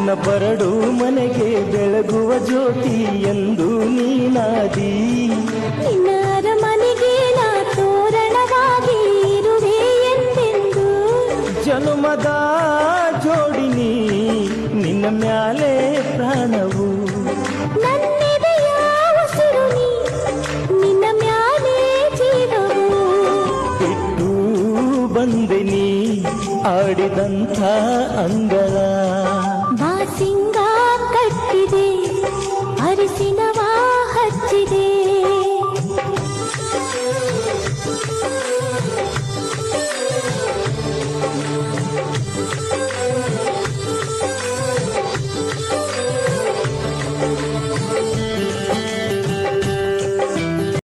ನನ್ನ ಬರಡು ಮನೆಗೆ ಬೆಳಗುವ ಜ್ಯೋತಿ ಎಂದು ನೀನಾದಿ. ನಿನ್ನ ಅರಮನೆಗೆ ನಾ ತೋರಣವಾಗಿ ಇರುವೆ ಎಂದೆಂದು. ಜನುಮದ ಜೋಡಿನಿ ನಿನ್ನ ಮ್ಯಾಲೆ ಪ್ರಾಣವು. ನನ್ನೆದೆಯ ಉಸಿರು ನೀ, ನಿನ್ನ ಮ್ಯಾಲೆ ಜೀವವು. ಬಿಟ್ಟು ಬಂದೆ ನೀ ಆಡಿದಂಥ ಅಂಗಳ.